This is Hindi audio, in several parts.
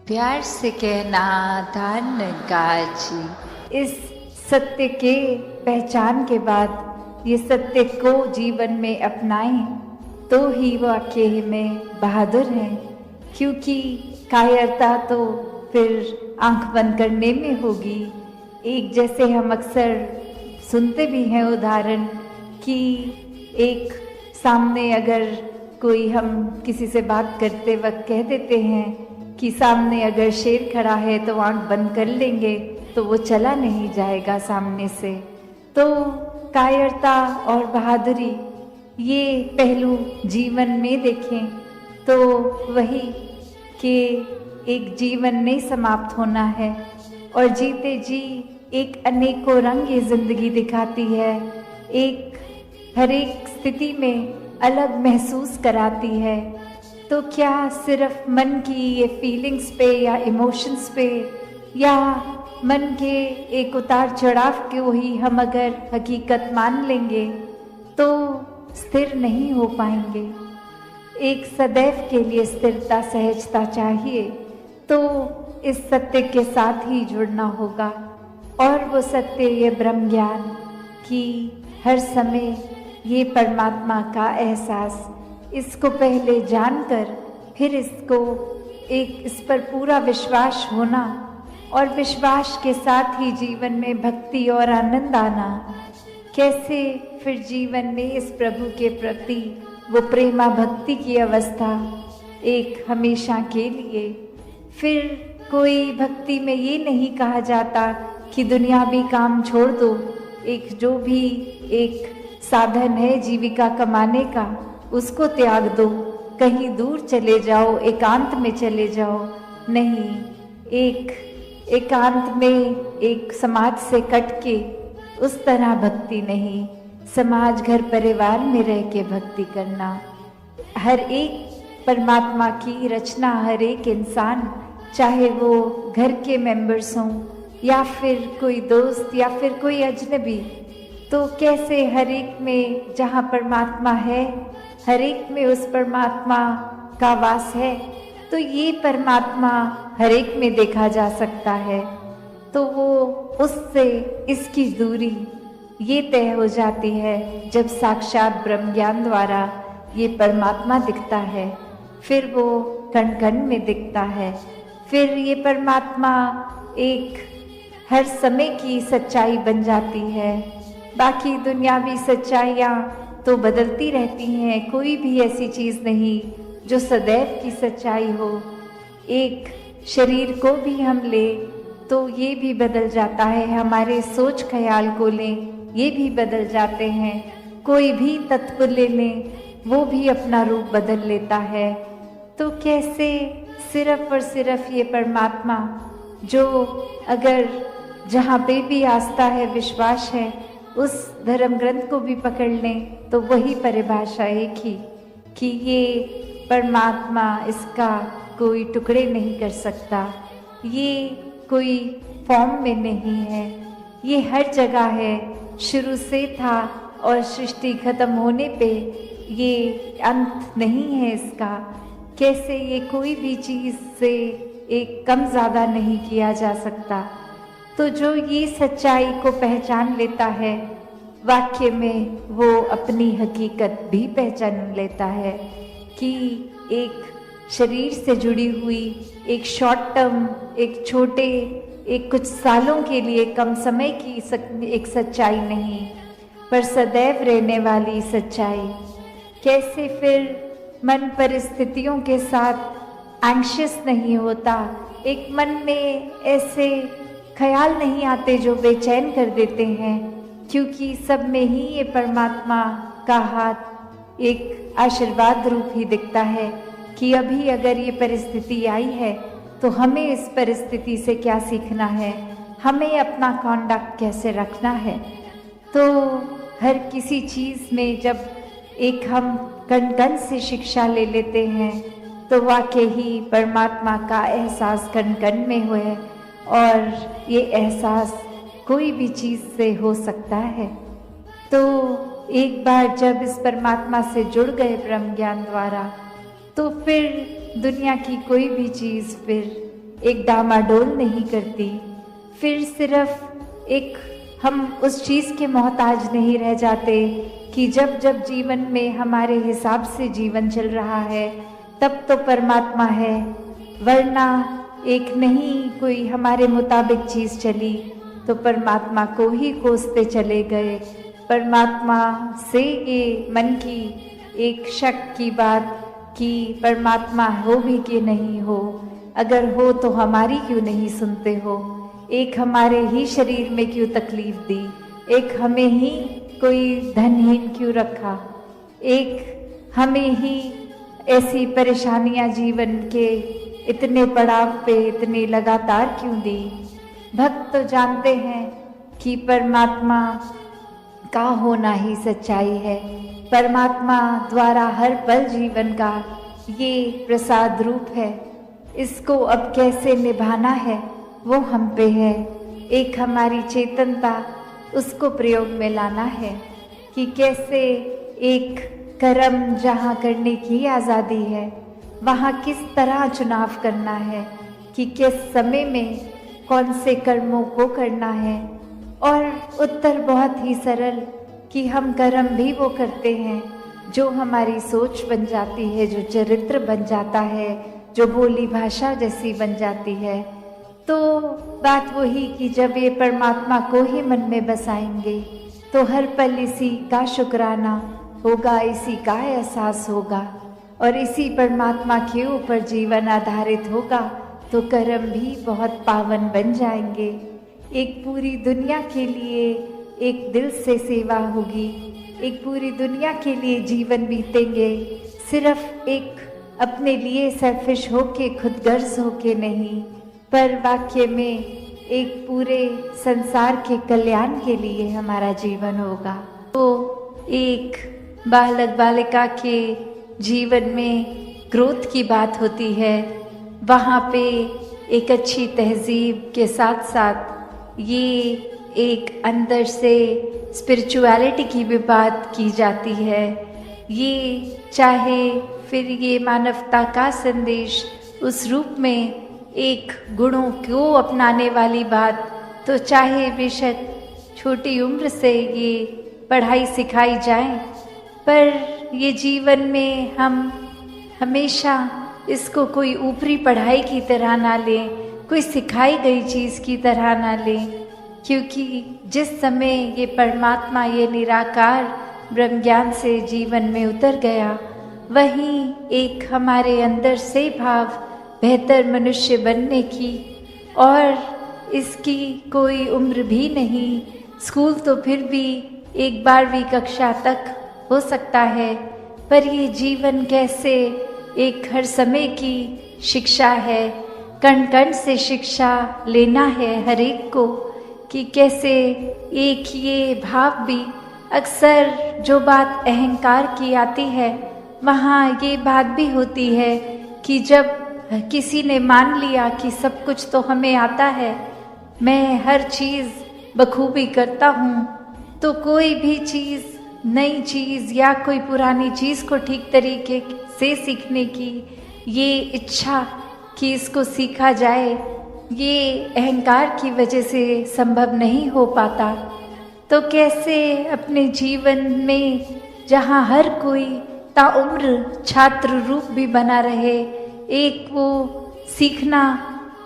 प्यार से कहना दान काजी। इस सत्य के पहचान के बाद ये सत्य को जीवन में अपनाएं तो ही वाकई में बहादुर हैं, क्योंकि कायरता तो फिर आंख बंद करने में होगी। एक जैसे हम अक्सर सुनते भी हैं उदाहरण कि एक सामने अगर कोई हम किसी से बात करते वक्त कह देते हैं कि सामने अगर शेर खड़ा है तो आंख बंद कर लेंगे तो वो चला नहीं जाएगा सामने से। तो कायरता और बहादुरी ये पहलू जीवन में देखें तो वही कि एक जीवन नहीं समाप्त होना है और जीते जी एक अनेकों रंग ये जिंदगी दिखाती है, एक हर एक स्थिति में अलग महसूस कराती है। तो क्या सिर्फ मन की ये फीलिंग्स पे या इमोशंस पे या मन के एक उतार चढ़ाव को ही हम अगर हकीकत मान लेंगे तो स्थिर नहीं हो पाएंगे। एक सदैव के लिए स्थिरता सहजता चाहिए, तो इस सत्य के साथ ही जुड़ना होगा। और वो सत्य ये ब्रह्म ज्ञान कि हर समय ये परमात्मा का एहसास, इसको पहले जानकर फिर इसको इस पर पूरा विश्वास होना और विश्वास के साथ ही जीवन में भक्ति और आनंद आना। कैसे फिर जीवन में इस प्रभु के प्रति वो प्रेमा भक्ति की अवस्था एक हमेशा के लिए। फिर कोई भक्ति में ये नहीं कहा जाता कि दुनियावी काम छोड़ दो, एक जो भी एक साधन है जीविका कमाने का उसको त्याग दो, कहीं दूर चले जाओ, एकांत में चले जाओ। नहीं, एक एकांत में एक समाज से कट के उस तरह भक्ति नहीं, समाज घर परिवार में रह के भक्ति करना। हर एक परमात्मा की रचना, हर एक इंसान, चाहे वो घर के मेंबर्स हों या फिर कोई दोस्त या फिर कोई अजनबी, तो कैसे हर एक में जहाँ परमात्मा है हर एक में उस परमात्मा का वास है, तो ये परमात्मा हर एक में देखा जा सकता है। तो वो उससे इसकी दूरी ये तय हो जाती है जब साक्षात ब्रह्म ज्ञान द्वारा ये परमात्मा दिखता है, फिर वो कण कण में दिखता है। फिर ये परमात्मा एक हर समय की सच्चाई बन जाती है। बाकी दुनियावी सच्चाइयाँ तो बदलती रहती हैं, कोई भी ऐसी चीज़ नहीं जो सदैव की सच्चाई हो। एक शरीर को भी हम लें तो ये भी बदल जाता है, हमारे सोच ख्याल को लें ये भी बदल जाते हैं, कोई भी तत्व ले लें वो भी अपना रूप बदल लेता है। तो कैसे सिर्फ और सिर्फ ये परमात्मा जो अगर जहाँ पे भी आस्था है, विश्वास है, उस धर्म ग्रंथ को भी पकड़ लें तो वही परिभाषा एक ही कि ये परमात्मा, इसका कोई टुकड़े नहीं कर सकता, ये कोई फॉर्म में नहीं है, ये हर जगह है, शुरू से था और सृष्टि खत्म होने पे ये अंत नहीं है इसका। कैसे ये कोई भी चीज़ से एक कम ज़्यादा नहीं किया जा सकता। तो जो ये सच्चाई को पहचान लेता है वाक्य में वो अपनी हकीकत भी पहचान लेता है कि एक शरीर से जुड़ी हुई एक शॉर्ट टर्म, एक छोटे, एक कुछ सालों के लिए कम समय की एक सच्चाई नहीं, पर सदैव रहने वाली सच्चाई। कैसे फिर मन परिस्थितियों के साथ एंग्शियस नहीं होता, एक मन में ऐसे ख्याल नहीं आते जो बेचैन कर देते हैं, क्योंकि सब में ही ये परमात्मा का हाथ एक आशीर्वाद रूप ही दिखता है कि अभी अगर ये परिस्थिति आई है तो हमें इस परिस्थिति से क्या सीखना है, हमें अपना कॉन्डक्ट कैसे रखना है। तो हर किसी चीज़ में जब एक हम कण कण से शिक्षा ले लेते हैं तो वाकई ही परमात्मा का एहसास कण कण में हुए और ये एहसास कोई भी चीज़ से हो सकता है। तो एक बार जब इस परमात्मा से जुड़ गए ब्रह्म ज्ञान द्वारा तो फिर दुनिया की कोई भी चीज़ फिर एक डामाडोल नहीं करती। फिर सिर्फ एक हम उस चीज़ के मोहताज नहीं रह जाते कि जब जब जीवन में हमारे हिसाब से जीवन चल रहा है तब तो परमात्मा है, वरना एक नहीं कोई हमारे मुताबिक चीज़ चली तो परमात्मा को ही कोसते चले गए। परमात्मा से ये मन की एक शक की बात कि परमात्मा हो भी कि नहीं हो, अगर हो तो हमारी क्यों नहीं सुनते हो, एक हमारे ही शरीर में क्यों तकलीफ दी, एक हमें ही कोई धनहीन क्यों रखा, एक हमें ही ऐसी परेशानियां जीवन के इतने पड़ाव पे इतने लगातार क्यों दी। भक्त तो जानते हैं कि परमात्मा का होना ही सच्चाई है, परमात्मा द्वारा हर पल जीवन का ये प्रसाद रूप है। इसको अब कैसे निभाना है वो हम पे है, एक हमारी चेतनता उसको प्रयोग में लाना है कि कैसे एक कर्म जहाँ करने की आज़ादी है वहाँ किस तरह चुनाव करना है कि किस समय में कौन से कर्मों को करना है। और उत्तर बहुत ही सरल कि हम कर्म भी वो करते हैं जो हमारी सोच बन जाती है, जो चरित्र बन जाता है, जो बोली भाषा जैसी बन जाती है। तो बात वही कि जब ये परमात्मा को ही मन में बसाएंगे तो हर पल इसी का शुक्राना होगा, इसी का एहसास होगा और इसी परमात्मा के ऊपर जीवन आधारित होगा तो कर्म भी बहुत पावन बन जाएंगे। एक पूरी दुनिया के लिए एक दिल से सेवा होगी, एक पूरी दुनिया के लिए जीवन बीतेंगे, सिर्फ एक अपने लिए सेल्फिश होके खुदगर्ज होके नहीं, पर वाक्य में एक पूरे संसार के कल्याण के लिए हमारा जीवन होगा। तो एक बालक बालिका के जीवन में ग्रोथ की बात होती है, वहाँ पे एक अच्छी तहजीब के साथ साथ ये एक अंदर से स्पिरिचुअलिटी की भी बात की जाती है। ये चाहे फिर ये मानवता का संदेश उस रूप में एक गुणों को अपनाने वाली बात, तो चाहे बेशक छोटी उम्र से ये पढ़ाई सिखाई जाए, पर ये जीवन में हम हमेशा इसको कोई ऊपरी पढ़ाई की तरह ना लें, कोई सिखाई गई चीज़ की तरह ना लें, क्योंकि जिस समय ये परमात्मा ये निराकार ब्रह्म ज्ञान से जीवन में उतर गया, वहीं एक हमारे अंदर से भाव बेहतर मनुष्य बनने की, और इसकी कोई उम्र भी नहीं। स्कूल तो फिर भी एक 12वीं कक्षा तक हो सकता है, पर ये जीवन कैसे एक हर समय की शिक्षा है, कण कण से शिक्षा लेना है हर एक को, कि कैसे एक ये भाव भी अक्सर जो बात अहंकार की आती है वहाँ ये बात भी होती है कि जब किसी ने मान लिया कि सब कुछ तो हमें आता है, मैं हर चीज़ बखूबी करता हूँ, तो कोई भी चीज़ नई चीज़ या कोई पुरानी चीज़ को ठीक तरीके से सीखने की ये इच्छा कि इसको सीखा जाए, ये अहंकार की वजह से संभव नहीं हो पाता। तो कैसे अपने जीवन में जहाँ हर कोई ताउम्र छात्र रूप भी बना रहे, एक वो सीखना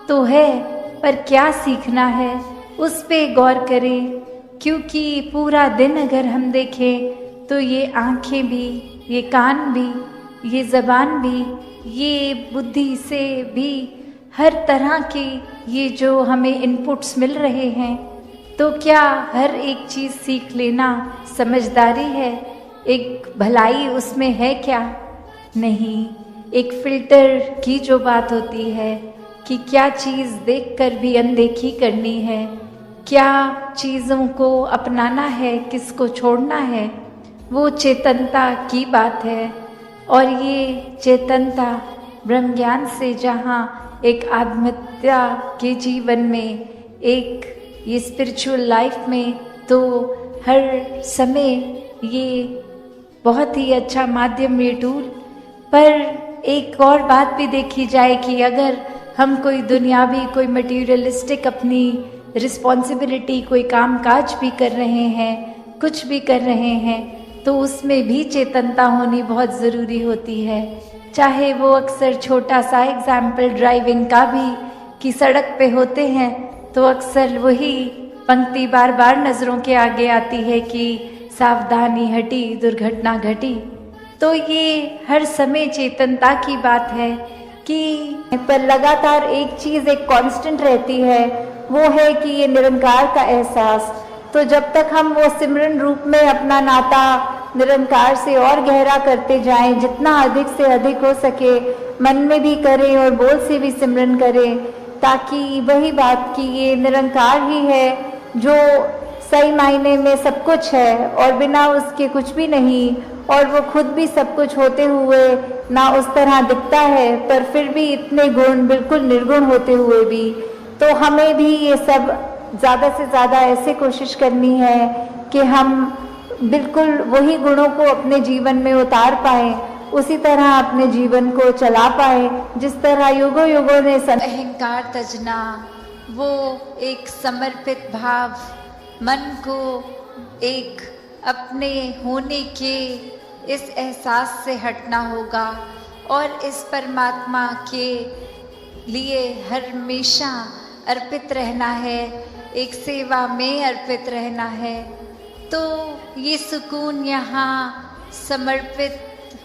तो है, पर क्या सीखना है उस पे गौर करें, क्योंकि पूरा दिन अगर हम देखें तो ये आँखें भी, ये कान भी, ये ज़बान भी, ये बुद्धि से भी हर तरह की ये जो हमें इनपुट्स मिल रहे हैं, तो क्या हर एक चीज़ सीख लेना समझदारी है? एक भलाई उसमें है क्या? नहीं। एक फ़िल्टर की जो बात होती है कि क्या चीज़ देखकर भी अनदेखी करनी है, क्या चीज़ों को अपनाना है, किसको छोड़ना है, वो चेतनता की बात है। और ये चेतनता ब्रह्म ज्ञान से जहाँ एक आत्महत्या के जीवन में, एक ये स्पिरिचुअल लाइफ में, तो हर समय ये बहुत ही अच्छा माध्यम, ये टूल। पर एक और बात भी देखी जाए कि अगर हम कोई दुनियावी, कोई मटीरियलिस्टिक अपनी रिस्पॉन्सिबिलिटी, कोई काम काज भी कर रहे हैं, कुछ भी कर रहे हैं, तो उसमें भी चेतनता होनी बहुत ज़रूरी होती है। चाहे वो अक्सर छोटा सा एग्जाम्पल ड्राइविंग का भी, कि सड़क पे होते हैं तो अक्सर वही पंक्ति बार बार नज़रों के आगे आती है कि सावधानी हटी दुर्घटना घटी। तो ये हर समय चेतनता की बात है कि पर लगातार एक चीज़ एक कांस्टेंट रहती है, वो है कि ये निरंकार का एहसास। तो जब तक हम वो सिमरन रूप में अपना नाता निरंकार से और गहरा करते जाएं, जितना अधिक से अधिक हो सके मन में भी करें और बोल से भी सिमरन करें, ताकि वही बात कि ये निरंकार ही है जो सही मायने में सब कुछ है और बिना उसके कुछ भी नहीं, और वो खुद भी सब कुछ होते हुए ना उस तरह दिखता है, पर फिर भी इतने गुण, बिल्कुल निर्गुण होते हुए भी। तो हमें भी ये सब ज़्यादा से ज़्यादा ऐसे कोशिश करनी है कि हम बिल्कुल वही गुणों को अपने जीवन में उतार पाएं, उसी तरह अपने जीवन को चला पाए जिस तरह युगों युगों ने अहंकार तजना, वो एक समर्पित भाव, मन को एक अपने होने के इस एहसास से हटना होगा और इस परमात्मा के लिए हमेशा अर्पित रहना है, एक सेवा में अर्पित रहना है। तो ये सुकून यहाँ समर्पित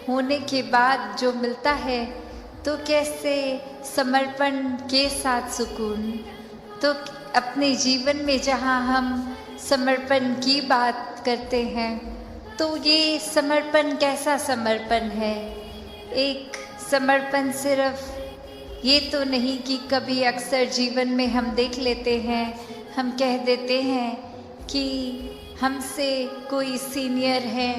होने के बाद जो मिलता है, तो कैसे समर्पण के साथ सुकून। तो अपने जीवन में जहाँ हम समर्पण की बात करते हैं, तो ये समर्पण कैसा समर्पण है? एक समर्पण सिर्फ ये तो नहीं कि कभी अक्सर जीवन में हम देख लेते हैं, हम कह देते हैं कि हमसे कोई सीनियर है,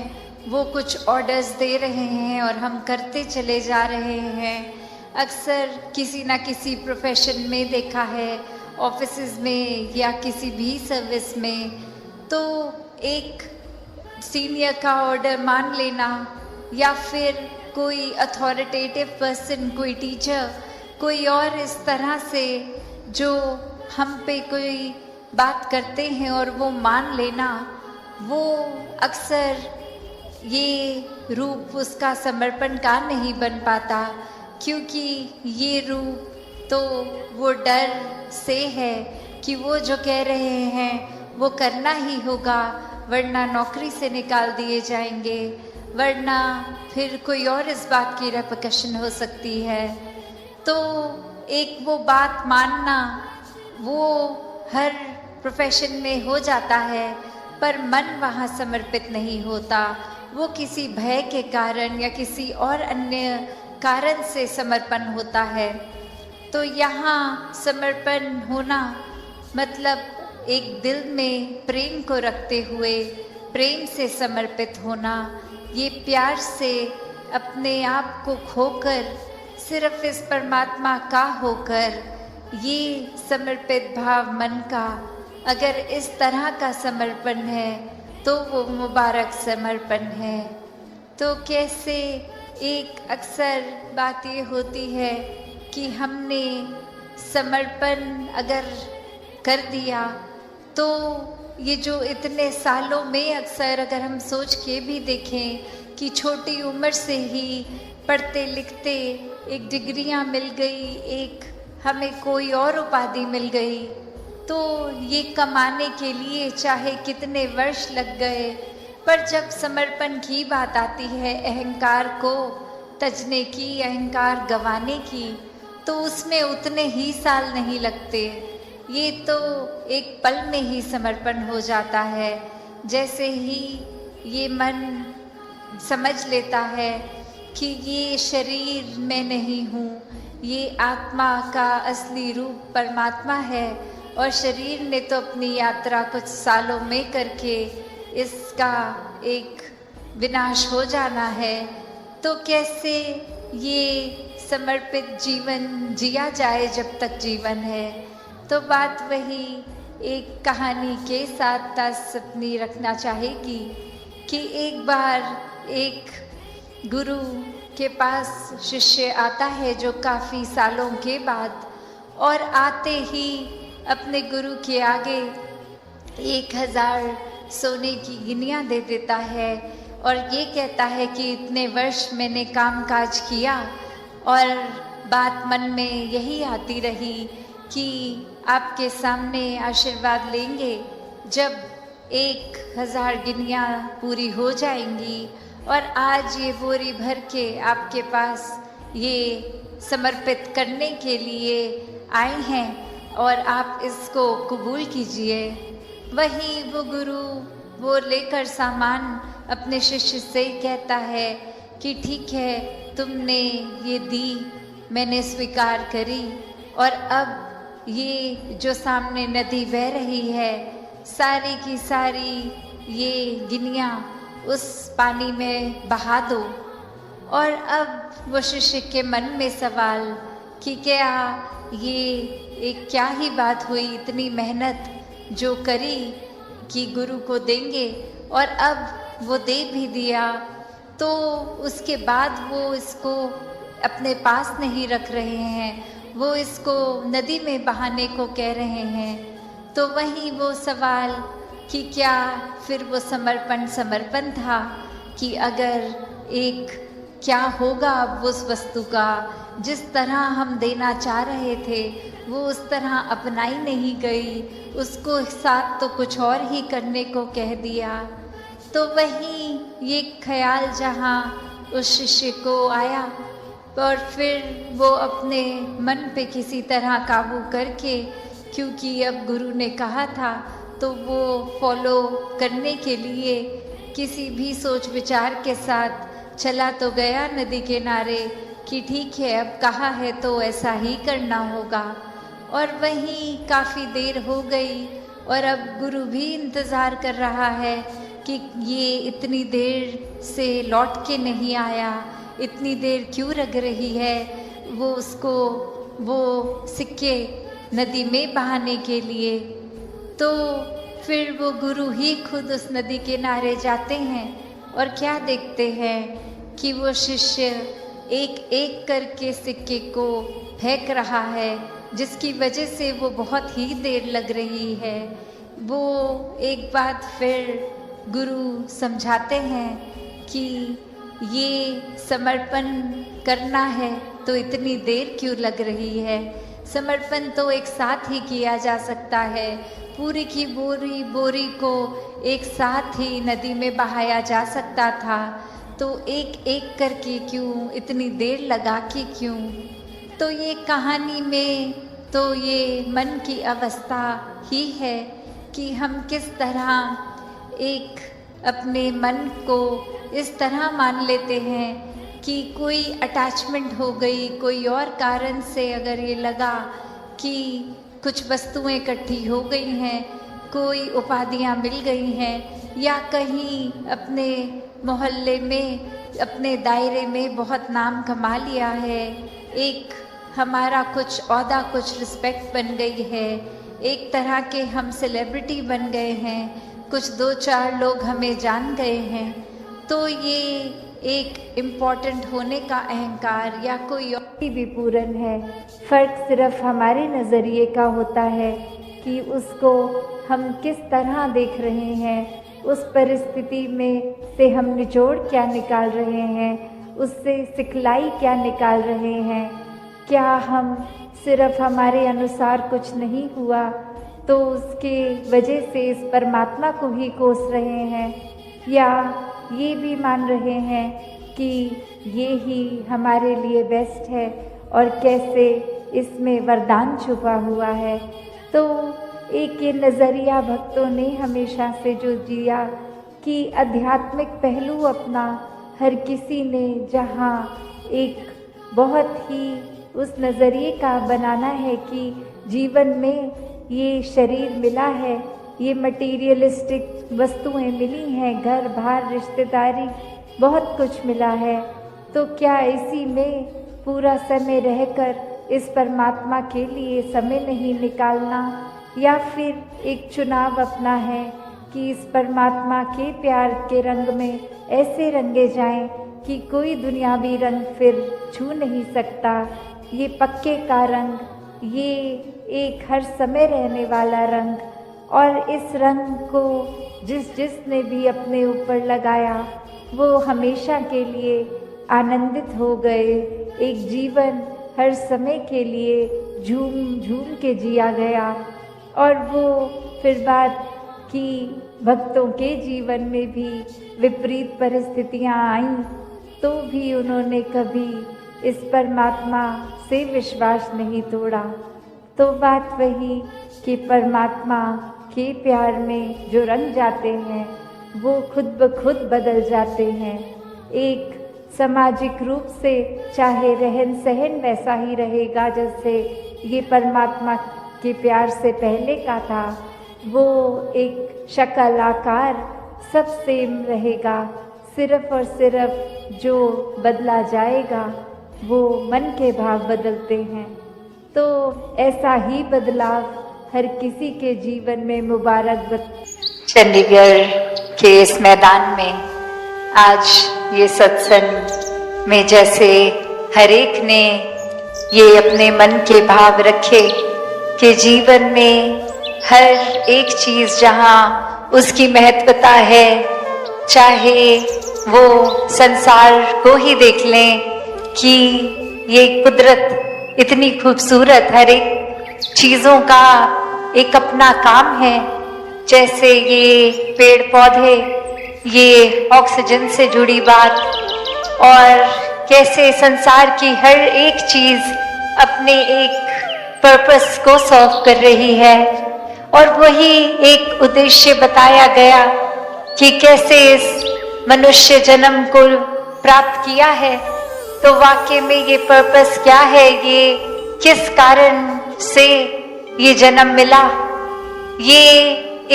वो कुछ ऑर्डर्स दे रहे हैं और हम करते चले जा रहे हैं। अक्सर किसी ना किसी प्रोफेशन में देखा है, ऑफिसेज में या किसी भी सर्विस में, तो एक सीनियर का ऑर्डर मान लेना या फिर कोई अथॉरिटेटिव पर्सन, कोई टीचर, कोई और इस तरह से जो हम पे कोई बात करते हैं और वो मान लेना, वो अक्सर ये रूप उसका समर्पण का नहीं बन पाता, क्योंकि ये रूप तो वो डर से है कि वो जो कह रहे हैं वो करना ही होगा, वरना नौकरी से निकाल दिए जाएंगे, वरना फिर कोई और इस बात की रेपकशन हो सकती है। तो एक वो बात मानना वो हर प्रोफेशन में हो जाता है, पर मन वहाँ समर्पित नहीं होता, वो किसी भय के कारण या किसी और अन्य कारण से समर्पण होता है। तो यहाँ समर्पण होना मतलब एक दिल में प्रेम को रखते हुए प्रेम से समर्पित होना, ये प्यार से अपने आप को खोकर सिर्फ इस परमात्मा का होकर, ये समर्पित भाव मन का अगर इस तरह का समर्पण है तो वो मुबारक समर्पण है। तो कैसे एक अक्सर बात ये होती है कि हमने समर्पण अगर कर दिया, तो ये जो इतने सालों में अक्सर अगर हम सोच के भी देखें कि छोटी उम्र से ही पढ़ते लिखते एक डिग्रियां मिल गई, एक हमें कोई और उपाधि मिल गई, तो ये कमाने के लिए चाहे कितने वर्ष लग गए, पर जब समर्पण की बात आती है, अहंकार को तजने की, अहंकार गंवाने की, तो उसमें उतने ही साल नहीं लगते, ये तो एक पल में ही समर्पण हो जाता है। जैसे ही ये मन समझ लेता है कि ये शरीर में नहीं हूँ, ये आत्मा का असली रूप परमात्मा है, और शरीर ने तो अपनी यात्रा कुछ सालों में करके इसका एक विनाश हो जाना है, तो कैसे ये समर्पित जीवन जिया जाए जब तक जीवन है। तो बात वही एक कहानी के साथ तास अपनी रखना चाहेगी कि एक बार एक गुरु के पास शिष्य आता है जो काफ़ी सालों के बाद और आते ही अपने गुरु के आगे 1000 सोने की गिनियाँ दे देता है और ये कहता है कि इतने वर्ष मैंने काम काज किया। और बात मन में यही आती रही कि आपके सामने आशीर्वाद लेंगे जब 1000 गिनियाँ पूरी हो जाएंगी। और आज ये बोरी भर के आपके पास ये समर्पित करने के लिए आए हैं और आप इसको कबूल कीजिए। वही वो गुरु वो लेकर सामान अपने शिष्य से कहता है कि ठीक है, तुमने ये दी, मैंने स्वीकार करी, और अब ये जो सामने नदी बह रही है, सारी की सारी ये गिनियाँ उस पानी में बहा दो। और अब वो शिष्य के मन में सवाल कि क्या ये एक क्या ही बात हुई, इतनी मेहनत जो करी कि गुरु को देंगे और अब वो दे भी दिया, तो उसके बाद वो इसको अपने पास नहीं रख रहे हैं, वो इसको नदी में बहाने को कह रहे हैं। तो वही वो सवाल कि क्या फिर वो समर्पण था कि अगर एक क्या होगा अब उस वस्तु का, जिस तरह हम देना चाह रहे थे वो उस तरह अपनाई नहीं गई, उसको साथ तो कुछ और ही करने को कह दिया। तो वही ये ख्याल जहाँ उस शिष्य को आया और फिर वो अपने मन पे किसी तरह काबू करके, क्योंकि अब गुरु ने कहा था तो वो फॉलो करने के लिए किसी भी सोच विचार के साथ चला तो गया नदी किनारे कि ठीक है, अब कहा है तो ऐसा ही करना होगा। और वहीं काफ़ी देर हो गई और अब गुरु भी इंतज़ार कर रहा है कि ये इतनी देर से लौट के नहीं आया, इतनी देर क्यों लग रही है वो उसको वो सिक्के नदी में बहाने के लिए। तो फिर वो गुरु ही खुद उस नदी किनारे जाते हैं और क्या देखते हैं कि वो शिष्य एक एक करके सिक्के को फेंक रहा है, जिसकी वजह से वो बहुत ही देर लग रही है। वो एक बात फिर गुरु समझाते हैं कि ये समर्पण करना है तो इतनी देर क्यों लग रही है, समर्पण तो एक साथ ही किया जा सकता है, पूरी की बोरी को एक साथ ही नदी में बहाया जा सकता था, तो एक एक करके क्यों, इतनी देर लगा के क्यों। तो ये कहानी में तो ये मन की अवस्था ही है कि हम किस तरह एक अपने मन को इस तरह मान लेते हैं कि कोई अटैचमेंट हो गई, कोई और कारण से अगर ये लगा कि कुछ वस्तुएं इकट्ठी हो गई हैं, कोई उपाधियां मिल गई हैं, या कहीं अपने मोहल्ले में अपने दायरे में बहुत नाम कमा लिया है, एक हमारा कुछ औहदा, कुछ रिस्पेक्ट बन गई है, एक तरह के हम सेलिब्रिटी बन गए हैं, कुछ 2-4 लोग हमें जान गए हैं, तो ये एक इम्पॉर्टेंट होने का अहंकार या कोई और भी पूर्ण है। फर्क सिर्फ हमारे नज़रिए का होता है कि उसको हम किस तरह देख रहे हैं, उस परिस्थिति में से हम निचोड़ क्या निकाल रहे हैं, उससे सिखलाई क्या निकाल रहे हैं। क्या हम सिर्फ हमारे अनुसार कुछ नहीं हुआ तो उसके वजह से इस परमात्मा को ही कोस रहे हैं, या ये भी मान रहे हैं कि ये ही हमारे लिए बेस्ट है और कैसे इसमें वरदान छुपा हुआ है। तो एक ये नज़रिया भक्तों ने हमेशा से जो जिया कि आध्यात्मिक पहलू अपना हर किसी ने जहाँ एक बहुत ही उस नज़रिए का बनाना है कि जीवन में ये शरीर मिला है, ये मटीरियलिस्टिक वस्तुएं मिली हैं, घर बार रिश्तेदारी बहुत कुछ मिला है, तो क्या इसी में पूरा समय रहकर इस परमात्मा के लिए समय नहीं निकालना, या फिर एक चुनाव अपना है कि इस परमात्मा के प्यार के रंग में ऐसे रंगे जाएं कि कोई दुनियावी रंग फिर छू नहीं सकता। ये पक्के का रंग ये एक हर समय रहने वाला रंग, और इस रंग को जिसने भी अपने ऊपर लगाया वो हमेशा के लिए आनंदित हो गए। एक जीवन हर समय के लिए झूम झूम के जिया गया। और वो फिर बात कि भक्तों के जीवन में भी विपरीत परिस्थितियां आईं, तो भी उन्होंने कभी इस परमात्मा से विश्वास नहीं तोड़ा। तो बात वही कि परमात्मा के प्यार में जो रंग जाते हैं वो खुद ब खुद बदल जाते हैं। एक सामाजिक रूप से चाहे रहन सहन वैसा ही रहेगा जैसे ये परमात्मा के प्यार से पहले का था, वो एक शक्ल आकार सब सेम रहेगा। सिर्फ और सिर्फ जो बदला जाएगा वो मन के भाव बदलते हैं। तो ऐसा ही बदलाव हर किसी के जीवन में मुबारक। चंडीगढ़ के इस मैदान में आज ये सत्संग में जैसे हर एक ने ये अपने मन के भाव रखे कि जीवन में हर एक चीज जहाँ उसकी महत्वता है, चाहे वो संसार को ही देख लें कि ये कुदरत इतनी खूबसूरत, हर एक चीजों का एक अपना काम है। जैसे ये पेड़ पौधे, ये ऑक्सीजन से जुड़ी बात, और कैसे संसार की हर एक चीज अपने एक पर्पस को सर्व कर रही है। और वही एक उद्देश्य बताया गया कि कैसे इस मनुष्य जन्म को प्राप्त किया है। तो वाकई में ये पर्पस क्या है, ये किस कारण से ये जन्म मिला। ये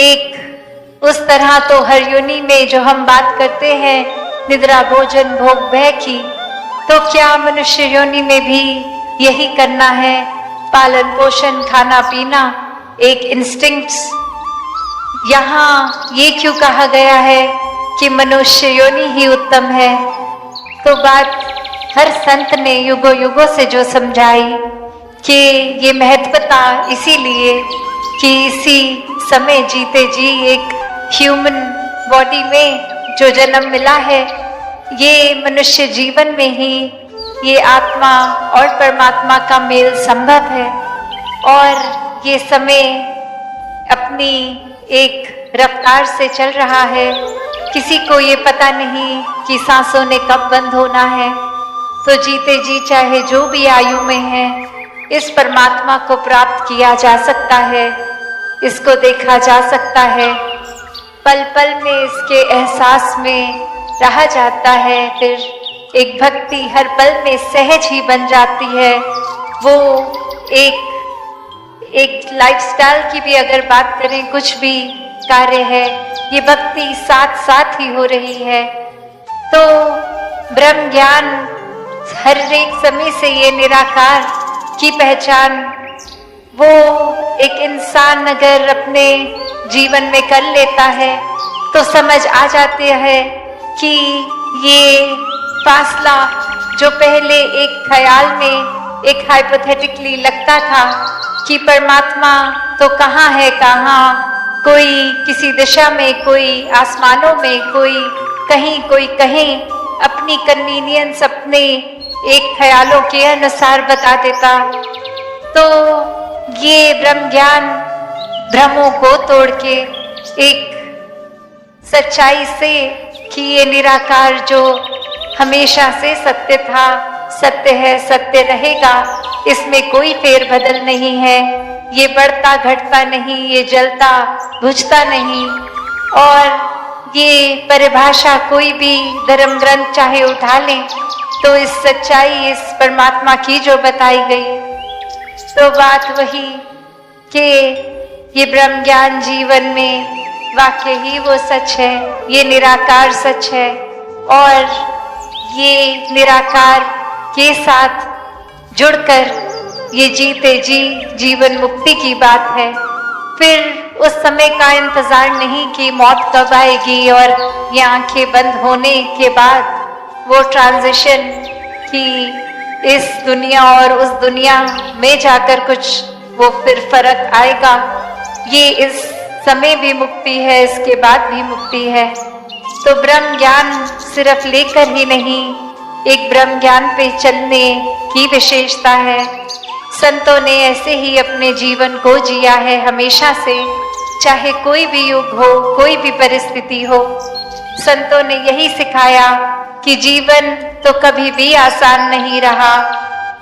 एक उस तरह तो हर योनि में जो हम बात करते हैं निद्रा भोजन भोग भय की, तो क्या मनुष्य योनि में भी यही करना है, पालन पोषण खाना पीना, एक इंस्टिंक्ट्स। यहाँ ये क्यों कहा गया है कि मनुष्य योनि ही उत्तम है। तो बात हर संत ने युगों युगों से जो समझाई कि ये महत्वता इसीलिए कि इसी समय जीते जी एक ह्यूमन बॉडी में जो जन्म मिला है, ये मनुष्य जीवन में ही ये आत्मा और परमात्मा का मेल संभव है। और ये समय अपनी एक रफ्तार से चल रहा है, किसी को ये पता नहीं कि सांसों ने कब बंद होना है। तो जीते जी चाहे जो भी आयु में है, इस परमात्मा को प्राप्त किया जा सकता है, इसको देखा जा सकता है, पल पल में इसके एहसास में रहा जाता है। फिर एक भक्ति हर पल में सहज ही बन जाती है। वो एक लाइफस्टाइल की भी अगर बात करें, कुछ भी कार्य है, ये भक्ति साथ साथ ही हो रही है। तो ब्रह्म ज्ञान हर एक समय से ये निराकार की पहचान वो एक इंसान अगर अपने जीवन में कर लेता है तो समझ आ जाती है कि ये फासला जो पहले एक ख्याल में एक हाइपोथेटिकली लगता था कि परमात्मा तो कहाँ है, कहाँ, कोई किसी दिशा में, कोई आसमानों में, कोई कहीं अपनी कन्वीनियंस अपने एक ख्यालों के अनुसार बता देता। तो ये ब्रह्म ज्ञान भ्रमों को तोड़ के एक सच्चाई से कि ये निराकार जो हमेशा से सत्य था, सत्य है, सत्य रहेगा, इसमें कोई फेरबदल नहीं है, ये बढ़ता घटता नहीं, ये जलता बुझता नहीं। और ये परिभाषा कोई भी धर्म ग्रंथ चाहे उठा लें तो इस सच्चाई, इस परमात्मा की जो बताई गई, तो बात वही कि ये ब्रह्म ज्ञान जीवन में वाकई ही वो सच है, ये निराकार सच है। और ये निराकार के साथ जुड़कर ये जीते जी जीवन मुक्ति की बात है। फिर उस समय का इंतजार नहीं कि मौत कब आएगी और ये आंखें बंद होने के बाद वो ट्रांजिशन कि इस दुनिया और उस दुनिया में जाकर कुछ वो फिर फर्क आएगा। ये इस समय भी मुक्ति है, इसके बाद भी मुक्ति है। तो ब्रह्म ज्ञान सिर्फ लेकर ही नहीं, एक ब्रह्म ज्ञान पे चलने की विशेषता है। संतों ने ऐसे ही अपने जीवन को जिया है हमेशा से, चाहे कोई भी युग हो, कोई भी परिस्थिति हो। संतों ने यही सिखाया कि जीवन तो कभी भी आसान नहीं रहा।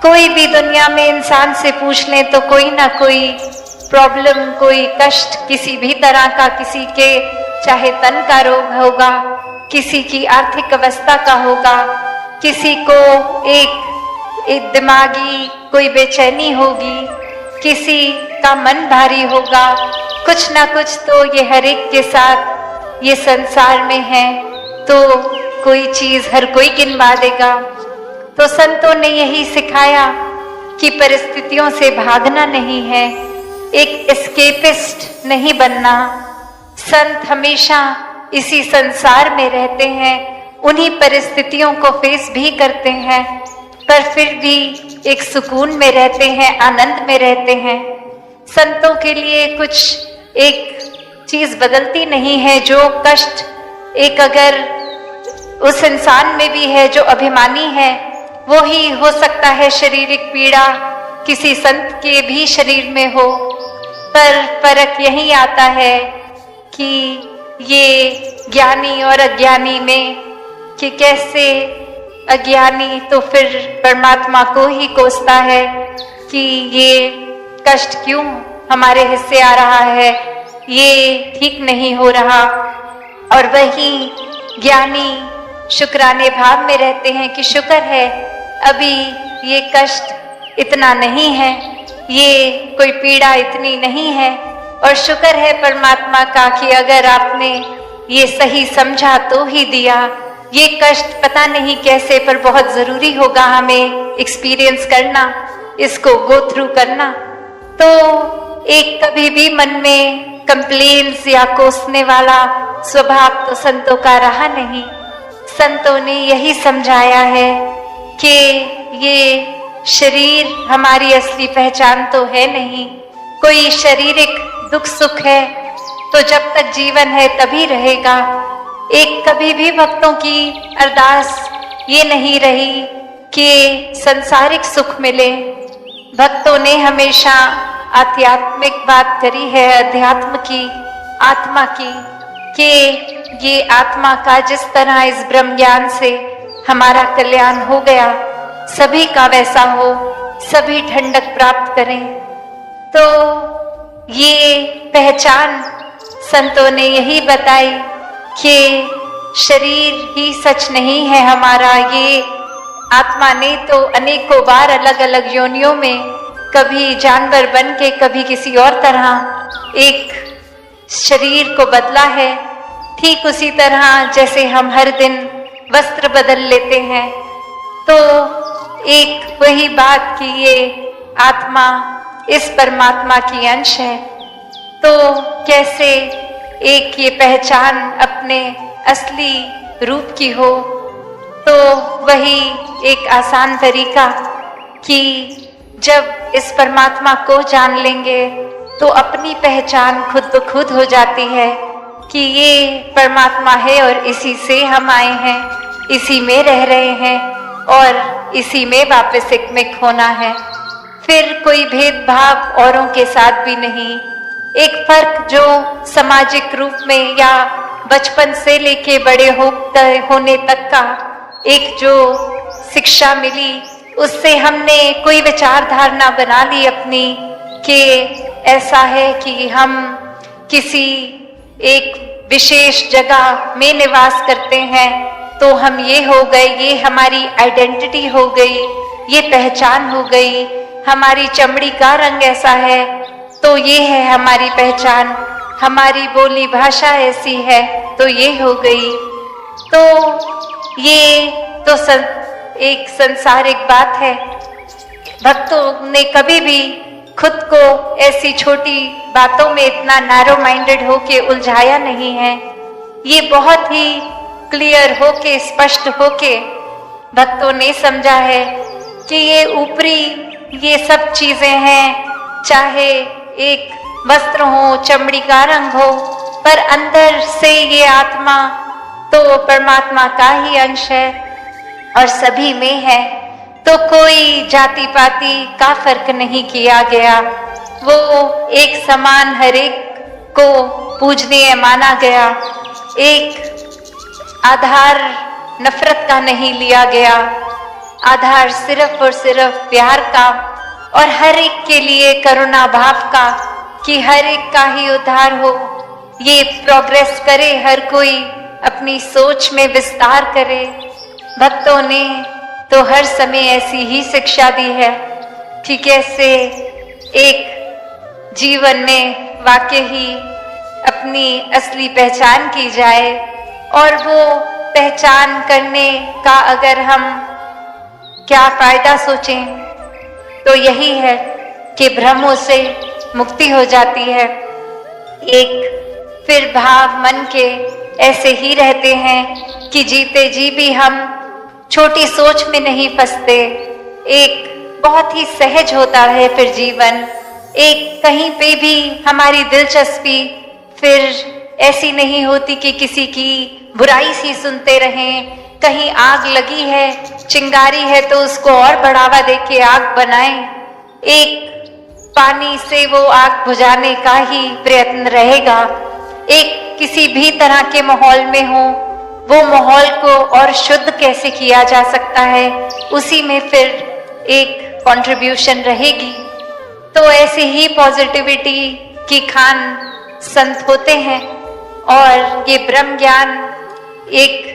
कोई भी दुनिया में इंसान से पूछ लें तो कोई ना कोई प्रॉब्लम, कोई कष्ट किसी भी तरह का, किसी के चाहे तन का रोग होगा, किसी की आर्थिक अवस्था का होगा, किसी को एक दिमागी कोई बेचैनी होगी, किसी का मन भारी होगा, कुछ ना कुछ तो ये हर एक के साथ ये संसार में है। तो कोई चीज हर कोई गिनवा देगा। तो संतों ने यही सिखाया कि परिस्थितियों से भागना नहीं है, एक एस्केपिस्ट नहीं बनना। संत हमेशा इसी संसार में रहते हैं, उन्हीं परिस्थितियों को फेस भी करते हैं, पर फिर भी एक सुकून में रहते हैं, आनंद में रहते हैं। संतों के लिए कुछ एक चीज बदलती नहीं है। जो कष्ट एक अगर उस इंसान में भी है जो अभिमानी है, वो ही हो सकता है शारीरिक पीड़ा किसी संत के भी शरीर में हो, पर फर्क यही आता है कि ये ज्ञानी और अज्ञानी में, कि कैसे अज्ञानी तो फिर परमात्मा को ही कोसता है कि ये कष्ट क्यों हमारे हिस्से आ रहा है, ये ठीक नहीं हो रहा। और वही ज्ञानी शुक्राने भाव में रहते हैं कि शुक्र है अभी ये कष्ट इतना नहीं है, ये कोई पीड़ा इतनी नहीं है। और शुक्र है परमात्मा का कि अगर आपने ये सही समझा तो ही दिया। ये कष्ट पता नहीं कैसे, पर बहुत जरूरी होगा हमें एक्सपीरियंस करना, इसको गो थ्रू करना। तो एक कभी भी मन में कंप्लेन्स या कोसने वाला स्वभाव तो संतों का रहा नहीं। संतों ने यही समझाया है कि ये शरीर हमारी असली पहचान तो है नहीं। कोई शारीरिक दुख सुख है तो जब तक जीवन है तभी रहेगा। एक कभी भी भक्तों की अरदास ये नहीं रही कि संसारिक सुख मिले। भक्तों ने हमेशा आध्यात्मिक बात करी है, अध्यात्म की, आत्मा की, कि ये आत्मा का जिस तरह इस ब्रह्म ज्ञान से हमारा कल्याण हो गया, सभी का वैसा हो, सभी ठंडक प्राप्त करें। तो ये पहचान संतों ने यही बताई कि शरीर ही सच नहीं है हमारा। ये आत्मा ने तो अनेकों बार अलग अलग योनियों में, कभी जानवर बन के, कभी किसी और तरह एक शरीर को बदला है। ठीक उसी तरह जैसे हम हर दिन वस्त्र बदल लेते हैं, तो एक वही बात कि ये आत्मा इस परमात्मा की अंश है। तो कैसे एक ये पहचान अपने असली रूप की हो, तो वही एक आसान तरीका कि जब इस परमात्मा को जान लेंगे तो अपनी पहचान खुद ब खुद हो जाती है कि ये परमात्मा है और इसी से हम आए हैं, इसी में रह रहे हैं और इसी में वापस एक में खोना है। फिर कोई भेदभाव औरों के साथ भी नहीं। एक फर्क जो सामाजिक रूप में या बचपन से लेके बड़े होने तक का एक जो शिक्षा मिली, उससे हमने कोई विचारधारणा बना ली अपनी कि ऐसा है कि हम किसी एक विशेष जगह में निवास करते हैं तो हम ये हो गए, ये हमारी आइडेंटिटी हो गई, ये पहचान हो गई। हमारी चमड़ी का रंग ऐसा है तो ये है हमारी पहचान, हमारी बोली भाषा ऐसी है तो ये हो गई। तो ये तो एक संसारिक बात है। भक्तों ने कभी भी खुद को ऐसी छोटी बातों में इतना नैरो माइंडेड होके उलझाया नहीं है। ये बहुत ही क्लियर होके, स्पष्ट होके भक्तों ने समझा है कि ये ऊपरी ये सब चीजें हैं, चाहे एक वस्त्र हो, चमड़ी का रंग हो, पर अंदर से ये आत्मा तो परमात्मा का ही अंश है और सभी में है। तो कोई जाति पाति का फर्क नहीं किया गया, वो एक समान हर एक को पूजनीय माना गया। एक आधार नफरत का नहीं लिया गया, आधार सिर्फ और सिर्फ प्यार का और हर एक के लिए करुणा भाव का, कि हर एक का ही उद्धार हो, ये प्रोग्रेस करे, हर कोई अपनी सोच में विस्तार करे। भक्तों ने तो हर समय ऐसी ही शिक्षा दी है कि कैसे एक जीवन में वाकई ही अपनी असली पहचान की जाए, और वो पहचान करने का अगर हम क्या फायदा सोचें तो यही है कि भ्रमों से मुक्ति हो जाती है। एक फिर भाव मन के ऐसे ही रहते हैं कि जीते जी भी हम छोटी सोच में नहीं फंसते। एक बहुत ही सहज होता है फिर जीवन, एक कहीं पे भी हमारी दिलचस्पी फिर ऐसी नहीं होती कि किसी की बुराई सी सुनते रहें। कहीं आग लगी है, चिंगारी है, तो उसको और बढ़ावा देके आग बनाएं। एक पानी से वो आग बुझाने का ही प्रयत्न रहेगा। एक किसी भी तरह के माहौल में हो, वो माहौल को और शुद्ध कैसे किया जा सकता है, उसी में फिर एक कंट्रीब्यूशन रहेगी। तो ऐसे ही पॉजिटिविटी की खान संत होते हैं, और ये ब्रह्म ज्ञान एक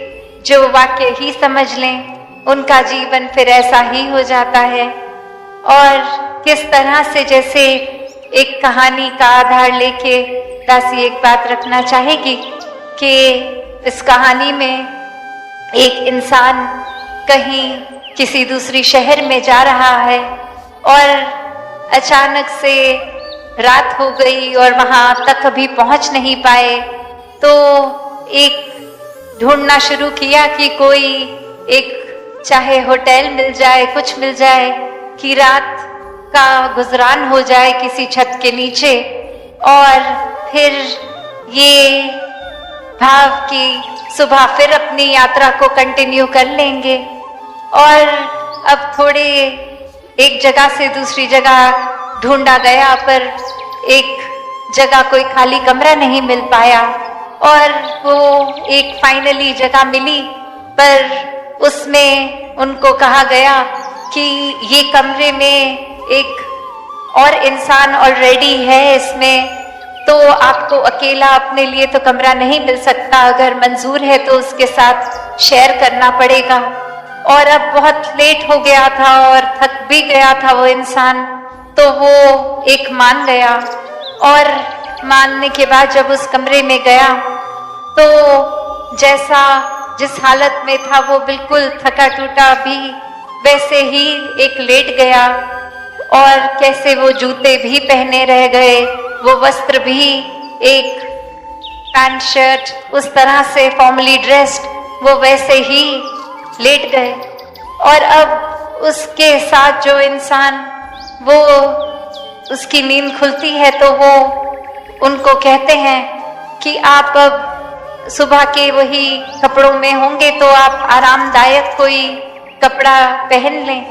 जो वाक्य ही समझ लें, उनका जीवन फिर ऐसा ही हो जाता है। और किस तरह से, जैसे एक कहानी का आधार लेके दासी एक बात रखना चाहेगी कि इस कहानी में एक इंसान कहीं किसी दूसरी शहर में जा रहा है और अचानक से रात हो गई और वहां तक अभी पहुंच नहीं पाए। तो एक ढूंढना शुरू किया कि कोई एक चाहे होटल मिल जाए, कुछ मिल जाए कि रात का गुजरान हो जाए किसी छत के नीचे, और फिर ये भाव की सुबह फिर अपनी यात्रा को कंटिन्यू कर लेंगे। और अब थोड़े एक जगह से दूसरी जगह ढूंढा गया, पर एक जगह कोई खाली कमरा नहीं मिल पाया, और वो एक फाइनली जगह मिली, पर उसमें उनको कहा गया कि ये कमरे में एक और इंसान ऑलरेडी है इसमें, तो आपको अकेला अपने लिए तो कमरा नहीं मिल सकता, अगर मंजूर है तो उसके साथ शेयर करना पड़ेगा। और अब बहुत लेट हो गया था और थक भी गया था वो इंसान, तो वो एक मान गया, और मानने के बाद जब उस कमरे में गया तो जैसा जिस हालत में था वो बिल्कुल थका टूटा भी वैसे ही एक लेट गया, और कैसे वो जूते भी पहने रह गए, वो वस्त्र भी एक पैंट शर्ट उस तरह से फॉर्मली ड्रेस्ड, वो वैसे ही लेट गए। और अब उसके साथ जो इंसान, वो उसकी नींद खुलती है तो वो उनको कहते हैं कि आप अब सुबह के वही कपड़ों में होंगे तो आप आरामदायक कोई कपड़ा पहन लें।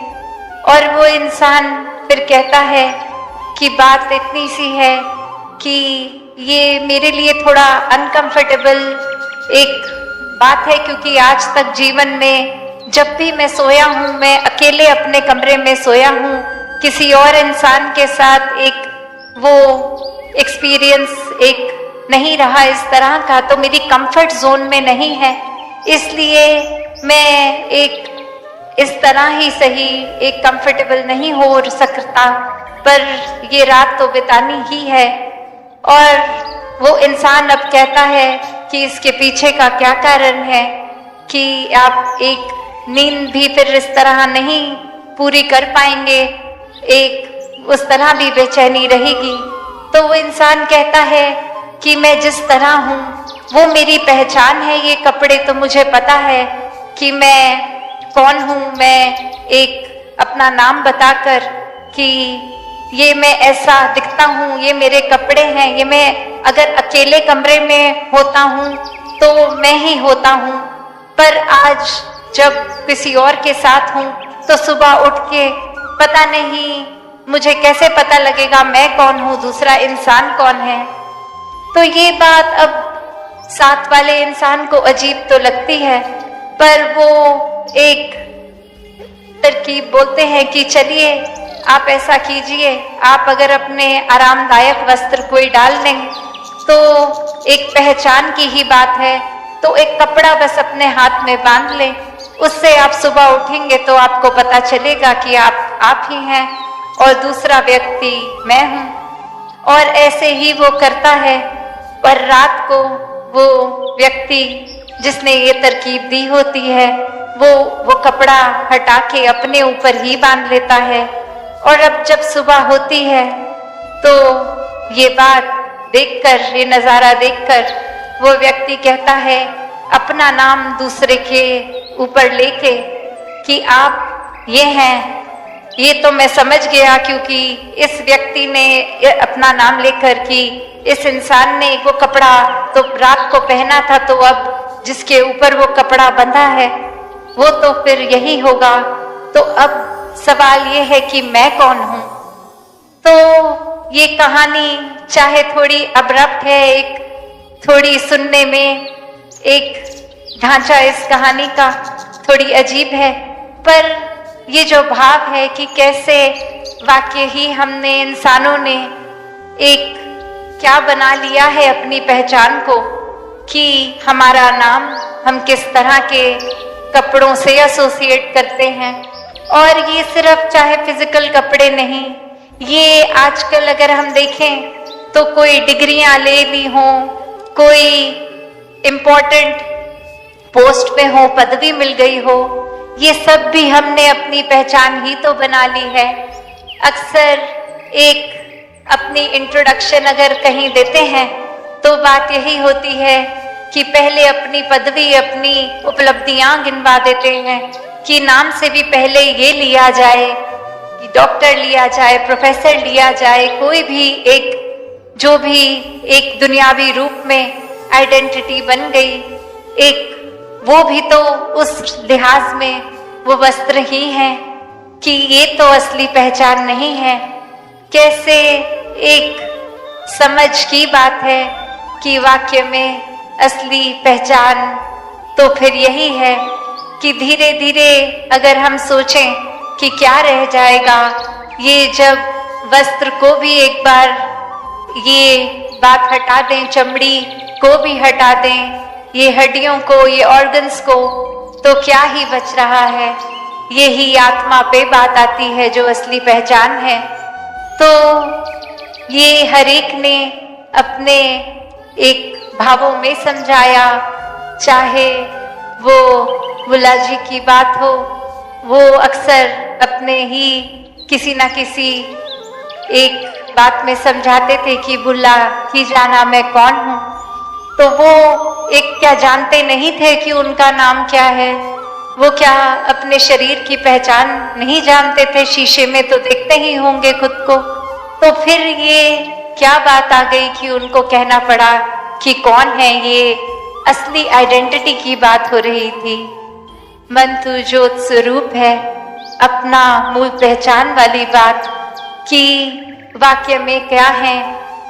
और वो इंसान फिर कहता है कि बात इतनी सी है कि ये मेरे लिए थोड़ा अनकंफर्टेबल एक बात है, क्योंकि आज तक जीवन में जब भी मैं सोया हूँ, मैं अकेले अपने कमरे में सोया हूँ, किसी और इंसान के साथ एक वो एक्सपीरियंस एक नहीं रहा इस तरह का, तो मेरी कंफर्ट जोन में नहीं है, इसलिए मैं एक इस तरह ही सही एक कंफर्टेबल नहीं हो सकता, पर ये रात तो बितानी ही है। और वो इंसान अब कहता है कि इसके पीछे का क्या कारण है कि आप एक नींद भी फिर इस तरह नहीं पूरी कर पाएंगे, एक उस तरह भी बेचैनी रहेगी। तो वो इंसान कहता है कि मैं जिस तरह हूँ वो मेरी पहचान है, ये कपड़े तो मुझे पता है कि मैं कौन हूँ, मैं एक अपना नाम बताकर कि ये मैं ऐसा दिखता हूँ, ये मेरे कपड़े हैं, ये मैं अगर अकेले कमरे में होता हूँ तो मैं ही होता हूँ, पर आज जब किसी और के साथ हूँ तो सुबह उठ के पता नहीं मुझे कैसे पता लगेगा मैं कौन हूँ, दूसरा इंसान कौन है। तो ये बात अब साथ वाले इंसान को अजीब तो लगती है, पर वो एक तरकीब बोलते हैं कि चलिए आप ऐसा कीजिए, आप अगर अपने आरामदायक वस्त्र कोई डाल लें तो एक पहचान की ही बात है, तो एक कपड़ा बस अपने हाथ में बांध लें, उससे आप सुबह उठेंगे तो आपको पता चलेगा कि आप ही हैं और दूसरा व्यक्ति मैं हूं। और ऐसे ही वो करता है, पर रात को वो व्यक्ति जिसने ये तरकीब दी होती है वो कपड़ा हटा के अपने ऊपर ही बांध लेता है। और अब जब सुबह होती है तो ये बात देखकर, ये नज़ारा देखकर वो व्यक्ति कहता है अपना नाम दूसरे के ऊपर लेके कि आप ये हैं। ये तो मैं समझ गया, क्योंकि इस व्यक्ति ने अपना नाम लेकर कि इस इंसान ने वो कपड़ा तो रात को पहना था, तो अब जिसके ऊपर वो कपड़ा बंधा है वो तो फिर यही होगा। तो अब सवाल ये है कि मैं कौन हूं। तो ये कहानी चाहे थोड़ी अब्रप्ट है, एक थोड़ी सुनने में एक ढांचा इस कहानी का थोड़ी अजीब है, पर ये जो भाव है कि कैसे वाकई ही हमने इंसानों ने एक क्या बना लिया है अपनी पहचान को, कि हमारा नाम हम किस तरह के कपड़ों से एसोसिएट करते हैं। और ये सिर्फ चाहे फिजिकल कपड़े नहीं, ये आजकल अगर हम देखें तो कोई डिग्रियां ले ली हों, कोई इम्पोर्टेंट पोस्ट पे हो, पदवी मिल गई हो, ये सब भी हमने अपनी पहचान ही तो बना ली है। अक्सर एक अपनी इंट्रोडक्शन अगर कहीं देते हैं तो बात यही होती है कि पहले अपनी पदवी, अपनी उपलब्धियां गिनवा देते हैं कि नाम से भी पहले ये लिया जाए कि डॉक्टर लिया जाए, प्रोफेसर लिया जाए, कोई भी एक जो भी एक दुनियावी रूप में आइडेंटिटी बन गई, एक वो भी तो उस लिहाज में वो वस्त्र ही है कि ये तो असली पहचान नहीं है। कैसे एक समझ की बात है कि वाक्य में असली पहचान तो फिर यही है कि धीरे धीरे अगर हम सोचें कि क्या रह जाएगा, ये जब वस्त्र को भी एक बार ये बात हटा दें, चमड़ी को भी हटा दें, ये हड्डियों को, ये ऑर्गन्स को, तो क्या ही बच रहा है। यही आत्मा पे बात आती है जो असली पहचान है। तो ये हर एक ने अपने एक भावों में समझाया, चाहे वो बुल्ला जी की बात हो, वो अक्सर अपने ही किसी ना किसी एक बात में समझाते थे कि बुल्ला की जाना मैं कौन हूँ। तो वो एक क्या जानते नहीं थे कि उनका नाम क्या है, वो क्या अपने शरीर की पहचान नहीं जानते थे, शीशे में तो देखते ही होंगे खुद को। तो फिर ये क्या बात आ गई कि उनको कहना पड़ा कि कौन है, ये असली आइडेंटिटी की बात हो रही थी। मन तू ज्योत स्वरूप है, अपना मूल पहचान वाली बात कि वाक्य में क्या है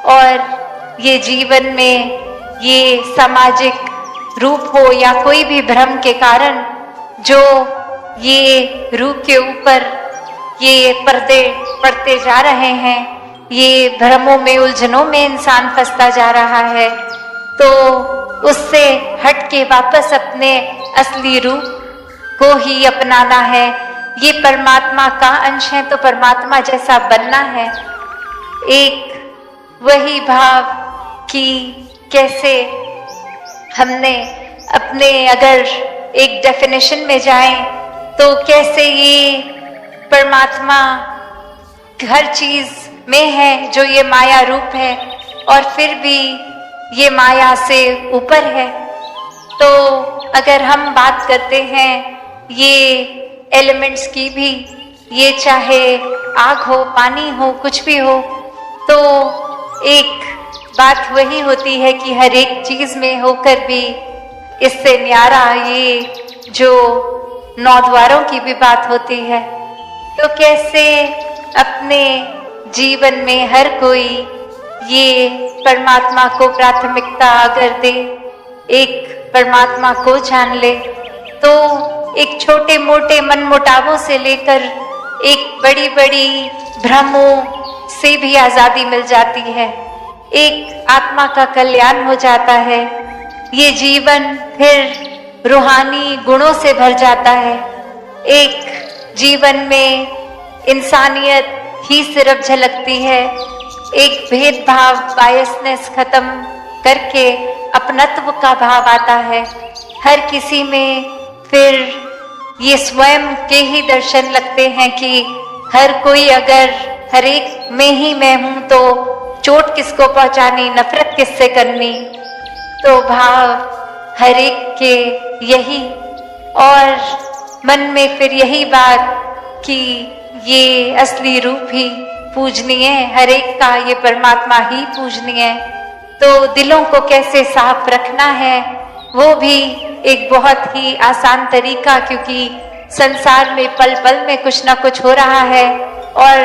और ये जीवन में ये सामाजिक रूप हो या कोई भी भ्रम के कारण जो ये रूप के ऊपर ये पर्दे पड़ते जा रहे हैं, ये भ्रमों में, उलझनों में इंसान फंसता जा रहा है, तो उससे हट के वापस अपने असली रूप को ही अपनाना है। ये परमात्मा का अंश है तो परमात्मा जैसा बनना है। एक वही भाव कि कैसे हमने अपने अगर एक डेफिनेशन में जाएं तो कैसे ये परमात्मा हर चीज में है जो ये माया रूप है और फिर भी ये माया से ऊपर है। तो अगर हम बात करते हैं ये एलिमेंट्स की भी, ये चाहे आग हो, पानी हो, कुछ भी हो, तो एक बात वही होती है कि हर एक चीज में होकर भी इससे न्यारा ये जो 9 द्वारों की भी बात होती है। तो कैसे अपने जीवन में हर कोई ये परमात्मा को प्राथमिकता अगर दे, एक परमात्मा को जान ले, तो एक छोटे मोटे मनमुटावों से लेकर एक बड़ी बड़ी भ्रमों से भी आजादी मिल जाती है, एक आत्मा का कल्याण हो जाता है। ये जीवन फिर रूहानी गुणों से भर जाता है। एक जीवन में इंसानियत ही सिर्फ झलकती है। एक भेदभाव, बायसनेस खत्म करके अपनत्व का भाव आता है हर किसी में। फिर ये स्वयं के ही दर्शन लगते हैं कि हर कोई अगर हर एक में ही मैं हूं तो चोट किसको पहुंचानी, नफरत किससे करनी। तो भाव हर एक के यही, और मन में फिर यही बात कि ये असली रूप ही पूजनीय है, हर एक का ये परमात्मा ही पूजनीय है। तो दिलों को कैसे साफ रखना है वो भी एक बहुत ही आसान तरीका, क्योंकि संसार में पल पल में कुछ ना कुछ हो रहा है और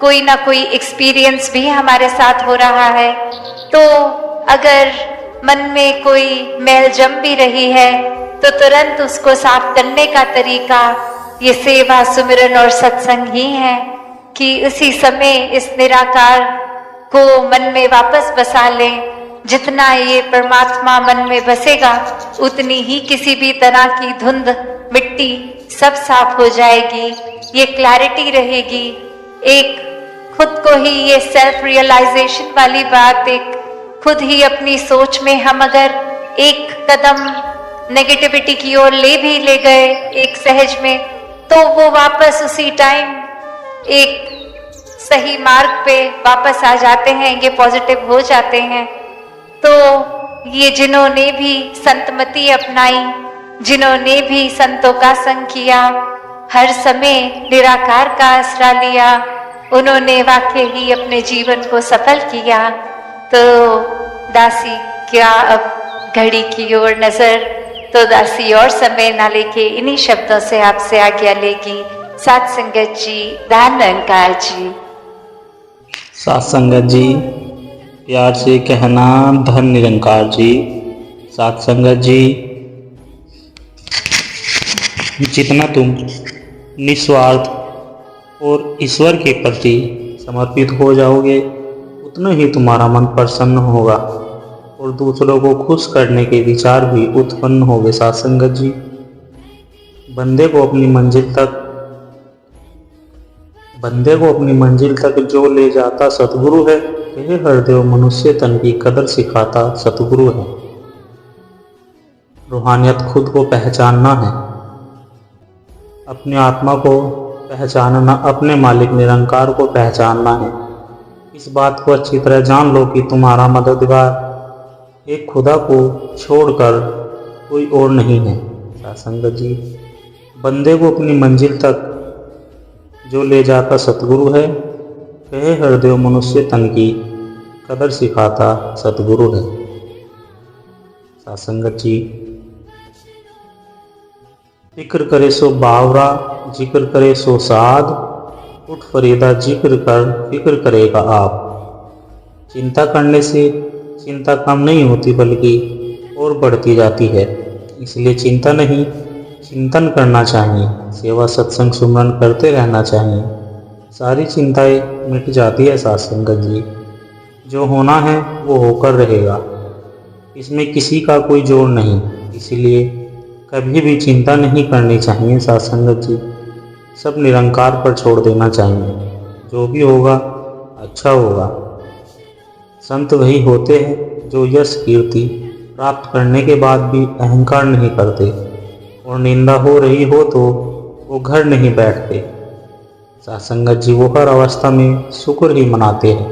कोई ना कोई एक्सपीरियंस भी हमारे साथ हो रहा है। तो अगर मन में कोई मैल जम भी रही है तो तुरंत उसको साफ करने का तरीका ये सेवा, सुमिरन और सत्संग ही है कि उसी समय इस निराकार को मन में वापस बसा लें। जितना ये परमात्मा मन में बसेगा उतनी ही किसी भी तरह की धुंध, मिट्टी सब साफ हो जाएगी, ये क्लैरिटी रहेगी। एक खुद को ही ये सेल्फ रियलाइजेशन वाली बात, एक खुद ही अपनी सोच में हम अगर एक कदम नेगेटिविटी की ओर ले गए एक सहज में, तो वो वापस उसी टाइम एक सही मार्ग पे वापस आ जाते हैं, ये पॉजिटिव हो जाते हैं। तो ये जिन्होंने भी संतमति अपनाई, जिन्होंने भी संतों का संग किया, हर समय निराकार का आसरा लिया, उन्होंने वाकई ही अपने जीवन को सफल किया। तो दासी क्या अब घड़ी की ओर नजर, तो दासी और समय ना लेके इन्हीं शब्दों से आपसे आज्ञा लेगी। सात संगत जी, धन निरंकार जी। सात संगत जी, प्यार से कहना धन निरंकार जी। सात संगत जी, जितना तुम निस्वार्थ और ईश्वर के प्रति समर्पित हो जाओगे उतना ही तुम्हारा मन प्रसन्न होगा और दूसरों को खुश करने के विचार भी उत्पन्न होंगे। सात संगत जी, बंदे को अपनी मंजिल तक जो ले जाता सतगुरु है, हे हरदेव मनुष्य तन की कदर सिखाता सतगुरु है। रूहानियत खुद को पहचानना है, अपनी आत्मा को पहचानना, अपने मालिक निरंकार को पहचानना है। इस बात को अच्छी तरह जान लो कि तुम्हारा मददगार एक खुदा को छोड़कर कोई और नहीं है। संगत जी, बंदे को अपनी मंजिल तक जो ले जाता सतगुरु है, हे हरदेव मनुष्य तन की कदर सिखाता सतगुरु है। संगत जी, फिक्र करे सो बावरा, जिक्र करे सो साध, उठ फरीदा जिक्र कर, फिक्र करेगा आप। चिंता करने से चिंता कम नहीं होती बल्कि और बढ़ती जाती है, इसलिए चिंता नहीं चिंतन करना चाहिए। सेवा, सत्संग, सुमरन करते रहना चाहिए, सारी चिंताएं मिट जाती है। सात संगत जी, जो होना है वो होकर रहेगा, इसमें किसी का कोई जोर नहीं, इसलिए कभी भी चिंता नहीं करनी चाहिए। सात संगत जी, सब निरंकार पर छोड़ देना चाहिए, जो भी होगा अच्छा होगा। संत वही होते हैं जो यश कीर्ति प्राप्त करने के बाद भी अहंकार नहीं करते और निंदा हो रही हो तो वो घर नहीं बैठते। सत्संगत जी, वो हर अवस्था में शुक्र ही मनाते हैं।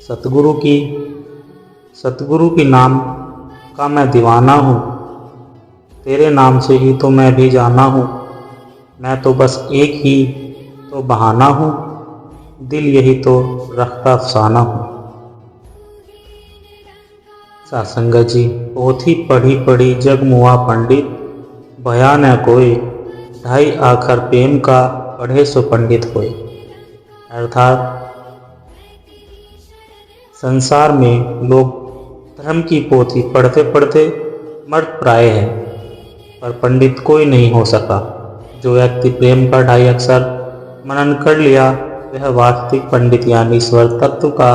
सतगुरु की नाम का मैं दीवाना हूँ, तेरे नाम से ही तो मैं भी जाना हूँ। मैं तो बस एक ही तो बहाना हूँ, दिल यही तो रखता अफसाना हूँ। सासंगत जी, पोथी पढ़ी पढ़ी जग मुआ पंडित, बया न कोई, ढाई आखर प्रेम का पढ़े सो पंडित होए। अर्थात संसार में लोग धर्म की पोथी पढ़ते पढ़ते मर्द प्राय हैं, पर पंडित कोई नहीं हो सका। जो व्यक्ति प्रेम का ढाई अक्षर मनन कर लिया वह वास्तविक पंडित यानी ईश्वर तत्व का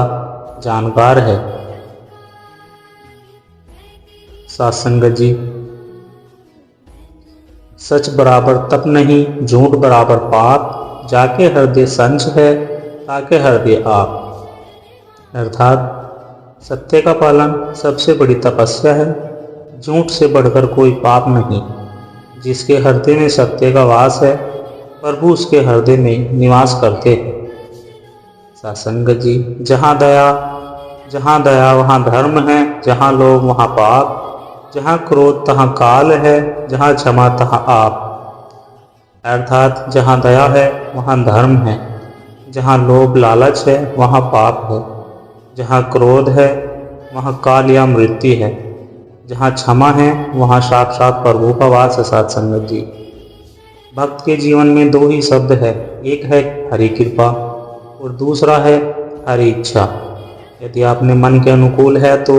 जानकार है। सासंगत जी, सच बराबर तप नहीं, झूठ बराबर पाप, जाके हृदय संच है ताके हृदय आप। अर्थात सत्य का पालन सबसे बड़ी तपस्या है, झूठ से बढ़कर कोई पाप नहीं। जिसके हृदय में सत्य का वास है प्रभु उसके हृदय में निवास करते हैं। सासंगत जी, जहाँ दया वहाँ धर्म है, जहाँ लोभ वहाँ पाप, जहाँ क्रोध तहाँ काल है, जहाँ क्षमा तहाँ आप। अर्थात जहाँ दया है वहाँ धर्म है, जहाँ लोभ लालच है वहाँ पाप है, जहाँ क्रोध है वहाँ काल या मृत्यु है, जहाँ क्षमा है वहाँ साक्षात प्रभु का वास है। सत्संगत जी, भक्त के जीवन में दो ही शब्द है, एक है हरि कृपा और दूसरा है हरि इच्छा। यदि आपने मन के अनुकूल है तो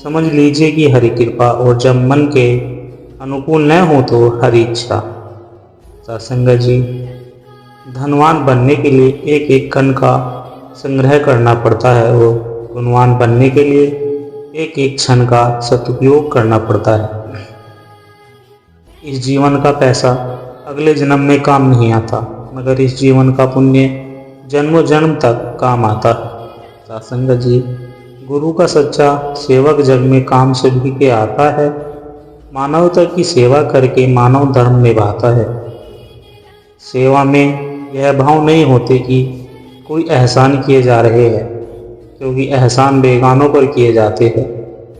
समझ लीजिए कि हरि कृपा, और जब मन के अनुकूल न हो तो हरि इच्छा। सत्संगत जी, धनवान बनने के लिए एक एक कण का संग्रह करना पड़ता है और गुणवान बनने के लिए एक एक क्षण का सदुपयोग करना पड़ता है। इस जीवन का पैसा अगले जन्म में काम नहीं आता, मगर इस जीवन का पुण्य जन्मों जन्म तक काम आता है। सासंगत जी, गुरु का सच्चा सेवक जग में काम से भी के आता है, मानवता की सेवा करके मानव धर्म निभाता है। सेवा में यह भाव नहीं होते कि कोई एहसान किए जा रहे हैं, क्योंकि एहसान बेगानों पर किए जाते हैं।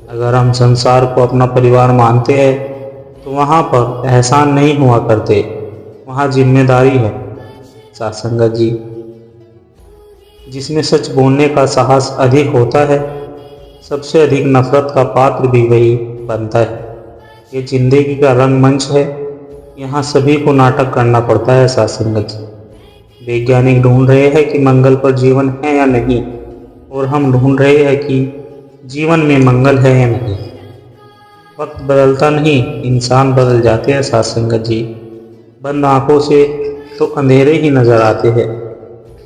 अगर हम संसार को अपना परिवार मानते हैं तो वहाँ पर एहसान नहीं हुआ करते, वहाँ जिम्मेदारी है। सासंगत जी, जिसमें सच बोलने का साहस अधिक होता है, सबसे अधिक नफरत का पात्र भी वही बनता है। ये जिंदगी का रंगमंच है, यहाँ सभी को नाटक करना पड़ता है। सासंगत जी, वैज्ञानिक ढूंढ रहे हैं कि मंगल पर जीवन है या नहीं, और हम ढूंढ रहे हैं कि जीवन में मंगल है या नहीं। वक्त बदलता नहीं, इंसान बदल जाते हैं। सासंगत जी, बंद आंखों से तो अंधेरे ही नजर आते हैं।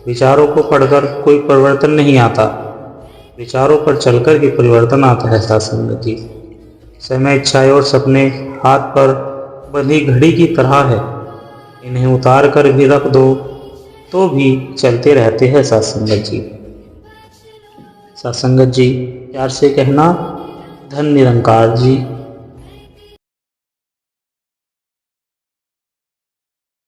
विचारों को पढ़कर कोई परिवर्तन नहीं आता, विचारों पर चलकर ही परिवर्तन आता है। सासंगत जी, समय, इच्छाएं और सपने हाथ पर बंधी घड़ी की तरह है, इन्हें उतार कर भी रख दो तो भी चलते रहते हैं। सासंगत जी, सत्संगत जी, प्यार से कहना धन निरंकार जी।